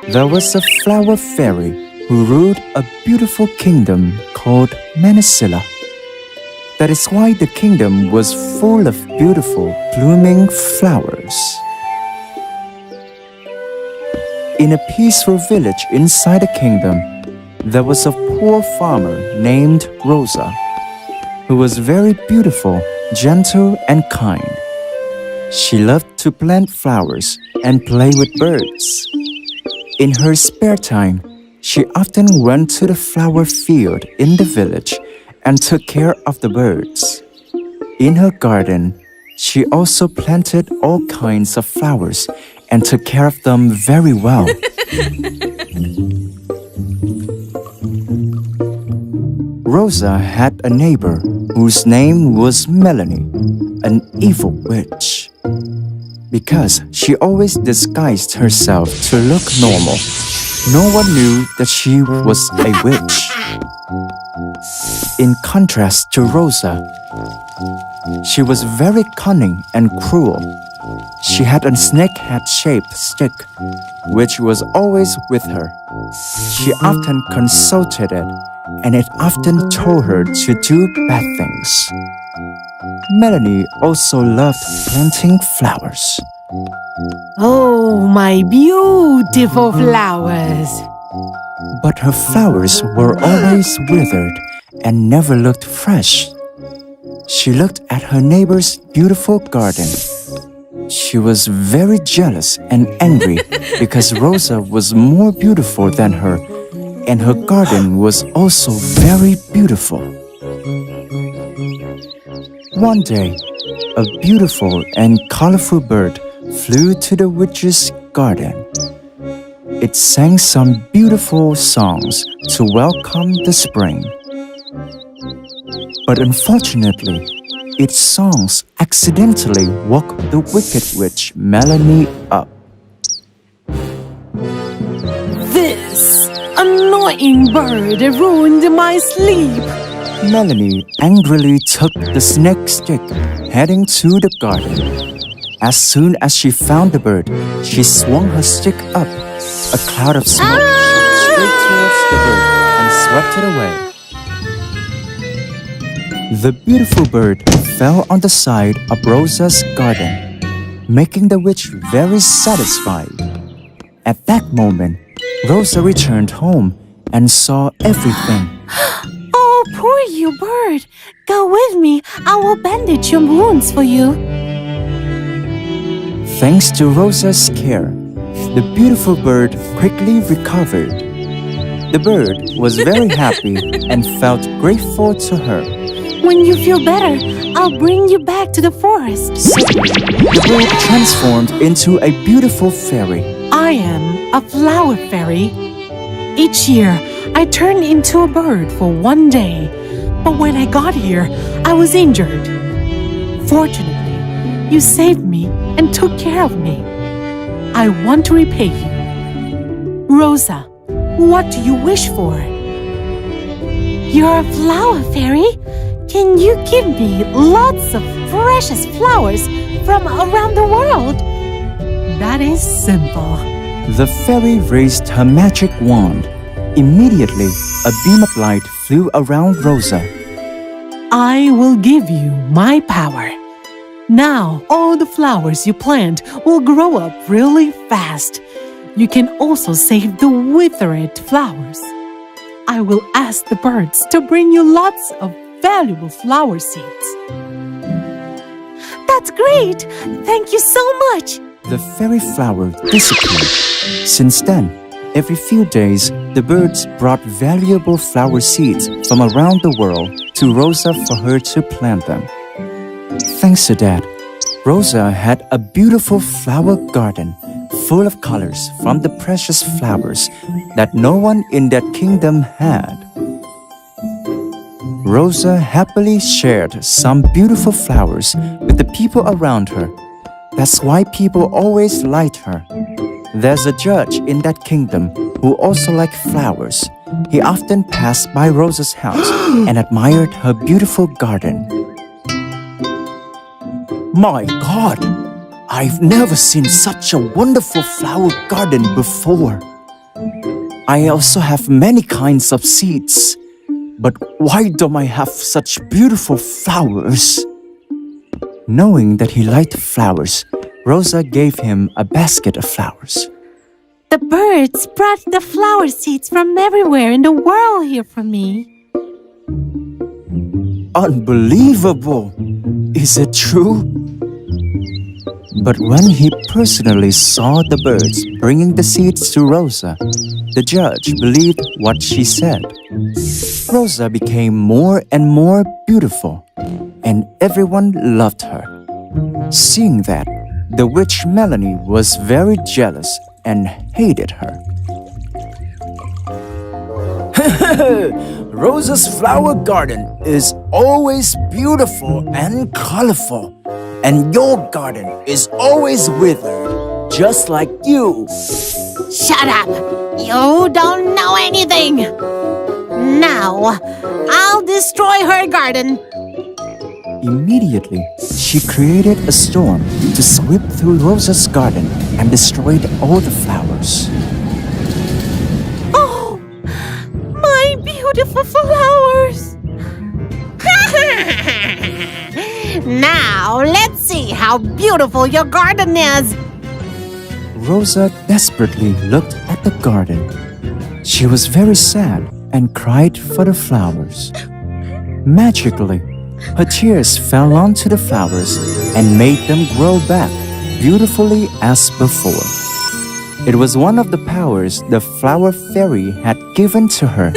There was a flower fairy who ruled a beautiful kingdom called Manisilla. That is why the kingdom was full of beautiful, blooming flowers. In a peaceful village inside the kingdom, there was a poor farmer named Rosa, who was very beautiful, gentle, and kind. She loved to plant flowers and play with birds. In her spare time, she often went to the flower field in the village and took care of the birds. In her garden, she also planted all kinds of flowers and took care of them very well. Rosa had a neighbor whose name was Melanie, an evil witch. Because she always disguised herself to look normal, no one knew that she was a witch. In contrast to Rosa, she was very cunning and cruel. She had a snake-head-shaped stick, which was always with her. She often consulted it, and it often told her to do bad things. Melanie also loved planting flowers. Oh, my beautiful flowers! But her flowers were always withered and never looked fresh. She looked at her neighbor's beautiful garden. She was very jealous and angry because Rosa was more beautiful than her, and her garden was also very beautiful. One day, a beautiful and colorful bird flew to the witch's garden. It sang some beautiful songs to welcome the spring. But unfortunately, its songs accidentally woke the wicked witch Melanie up. This annoying bird ruined my sleep. Melanie angrily took the snake stick, heading to the garden. As soon as she found the bird, she swung her stick up. A cloud of smoke shot straight towards the bird and swept it away. The beautiful bird fell on the side of Rosa's garden, making the witch very satisfied. At that moment, Rosa returned home and saw everything. Oh, poor you bird! Go with me. I will bandage your wounds for you. Thanks to Rosa's care, the beautiful bird quickly recovered. The bird was very happy and felt grateful to her. When you feel better, I'll bring you back to the forest. Suddenly, the bird transformed into a beautiful fairy. I am a flower fairy. Each year, I turn into a bird for one day. But when I got here, I was injured. Fortunately, you saved me and took care of me. I want to repay you. Rosa, what do you wish for? You're a flower fairy. Can you give me lots of precious flowers from around the world? That is simple. The fairy raised her magic wand. Immediately, a beam of light flew around Rosa. I will give you my power. Now, all the flowers you plant will grow up really fast. You can also save the withered flowers. I will ask the birds to bring you lots of valuable flower seeds. That's great! Thank you so much! The fairy flower disappeared. Since then, every few days, the birds brought valuable flower seeds from around the world to Rosa for her to plant them. Thanks to that, Rosa had a beautiful flower garden full of colors from the precious flowers that no one in that kingdom had. Rosa happily shared some beautiful flowers with the people around her. That's why people always liked her. There's a judge in that kingdom who also liked flowers. He often passed by Rosa's house and admired her beautiful garden. My God! I've never seen such a wonderful flower garden before. I also have many kinds of seeds. But why don't I have such beautiful flowers? Knowing that he liked flowers, Rosa gave him a basket of flowers. The birds brought the flower seeds from everywhere in the world here for me. Unbelievable! Is it true? But when he personally saw the birds bringing the seeds to Rosa, the judge believed what she said. Rosa became more and more beautiful, and everyone loved her. Seeing that, the witch Melanie was very jealous and hated her. Rosa's flower garden is always beautiful and colorful, and your garden is always withered, just like you. Shut up! You don't know anything! Now, I'll destroy her garden. Immediately, she created a storm to sweep through Rosa's garden and destroyed all the flowers. Oh, my beautiful flowers! Now, let's see how beautiful your garden is. Rosa desperately looked at the garden. She was very sad and cried for the flowers. Magically, her tears fell onto the flowers and made them grow back beautifully as before. It was one of the powers the flower fairy had given to her.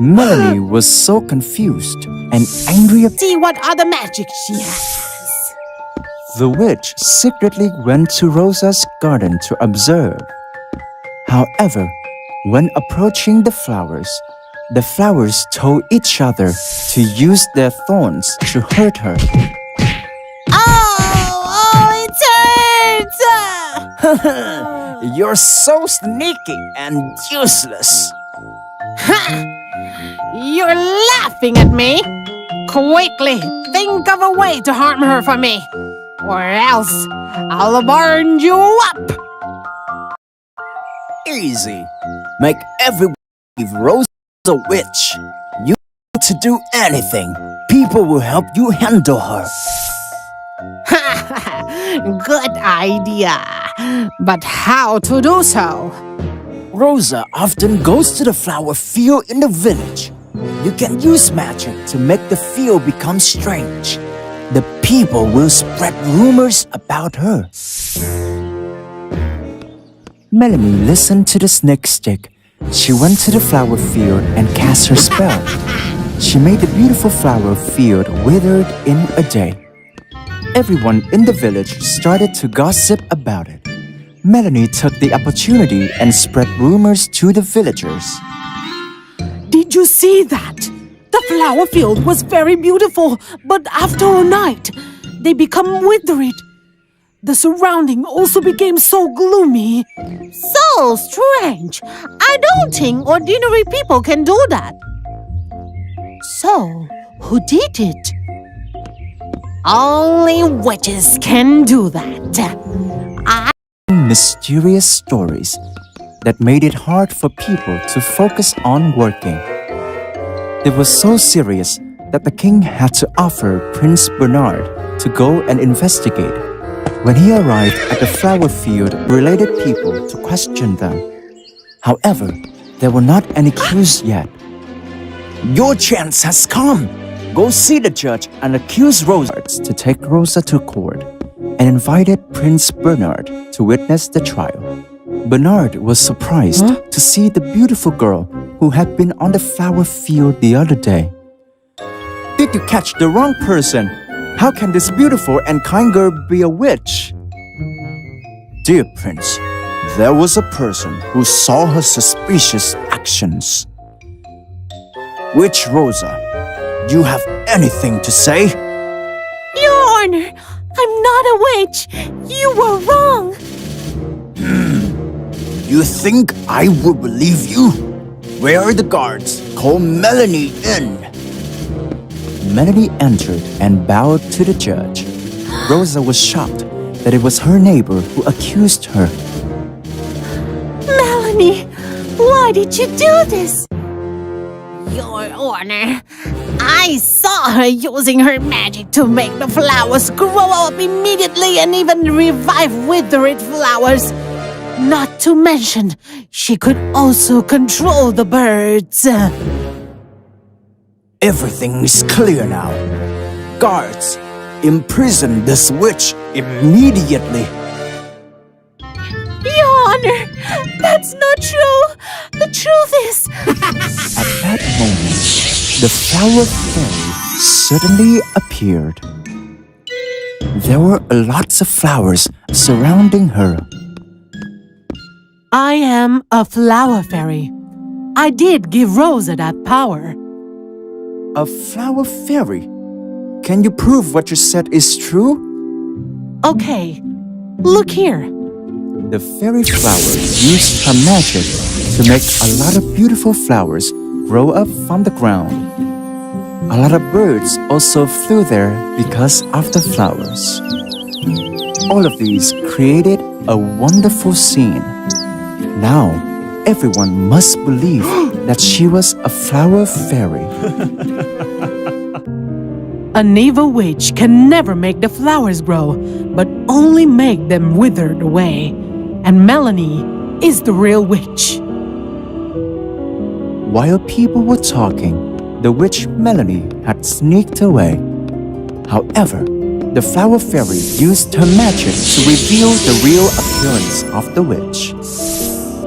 Melanie was so confused and angry. See what other magic she has. The witch secretly went to Rosa's garden to observe. However, when approaching the flowers told each other to use their thorns to hurt her. Oh, it hurts! You're so sneaky and useless. You're laughing at me? Quickly, think of a way to harm her for me, or else I'll burn you up. Easy. Make everyone believe Rosa is a witch. You don't need to do anything. People will help you handle her. Good idea. But how to do so? Rosa often goes to the flower field in the village. You can use magic to make the field become strange. The people will spread rumors about her. Melanie listened to the snake stick. She went to the flower field and cast her spell. She made the beautiful flower field withered in a day. Everyone in the village started to gossip about it. Melanie took the opportunity and spread rumors to the villagers. Did you see that? The flower field was very beautiful, but after a night, they become withered. The surrounding also became so gloomy. So strange. I don't think ordinary people can do that. So, who did it? Only witches can do that. Mysterious stories that made it hard for people to focus on working. It was so serious that the king had to offer Prince Bernard to go and investigate. When he arrived at the flower field, related people to question them. However, there were not any clues yet. Your chance has come! Go see the judge and accuse Rosa to take Rosa to court, and invited Prince Bernard to witness the trial. Bernard was surprised to see the beautiful girl who had been on the flower field the other day. Did you catch the wrong person? How can this beautiful and kind girl be a witch? Dear Prince, there was a person who saw her suspicious actions. Witch Rosa, do you have anything to say? Your Honor, I'm not a witch. You were wrong. You think I will believe you? Where are the guards? Call Melanie in. Melanie entered and bowed to the judge. Rosa was shocked that it was her neighbor who accused her. Melanie, why did you do this? Your Honor, I saw her using her magic to make the flowers grow up immediately and even revive withered flowers. Not to mention, she could also control the birds. Everything is clear now. Guards, imprison this witch immediately. Your Honor, that's not true. The truth is... At that moment, the flower fairy suddenly appeared. There were lots of flowers surrounding her. I am a flower fairy. I did give Rosa that power. A flower fairy? Can you prove what you said is true? Okay, look here. The fairy flower used her magic to make a lot of beautiful flowers grow up from the ground. A lot of birds also flew there because of the flowers. All of these created a wonderful scene. Now, everyone must believe that she was a flower fairy. An evil witch can never make the flowers grow, but only make them withered away. And Melanie is the real witch. While people were talking, the witch Melanie had sneaked away. However, the flower fairy used her magic to reveal the real appearance of the witch.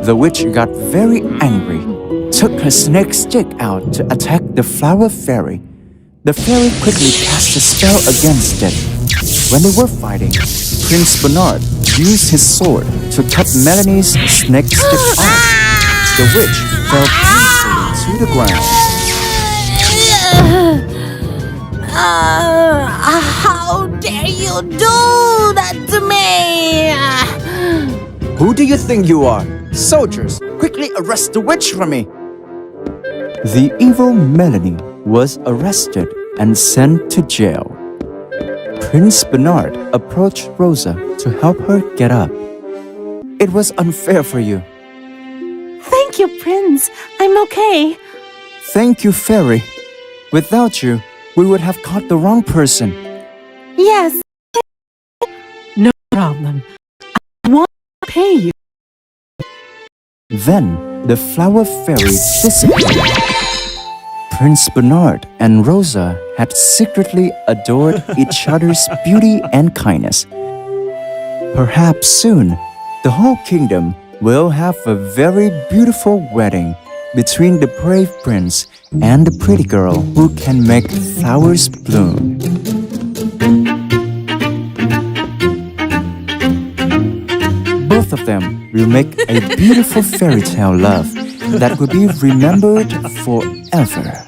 The witch got very angry, took her snake stick out to attack the flower fairy. The fairy quickly cast a spell against it. When they were fighting, Prince Bernard used his sword to cut Melanie's snake stick off. The witch fell painfully to the ground. How dare you do that to me? Who do you think you are? Soldiers, quickly arrest the witch for me! The evil Melanie was arrested and sent to jail. Prince Bernard approached Rosa to help her get up. It was unfair for you. Thank you, Prince. I'm okay. Thank you, Fairy. Without you, we would have caught the wrong person. Yes. No problem. I want to pay you. Then the flower fairy disappeared. Prince Bernard and Rosa had secretly adored each other's beauty and kindness. Perhaps soon, the whole kingdom will have a very beautiful wedding between the brave prince and the pretty girl who can make flowers bloom. Both of them will make a beautiful fairy tale love that will be remembered forever.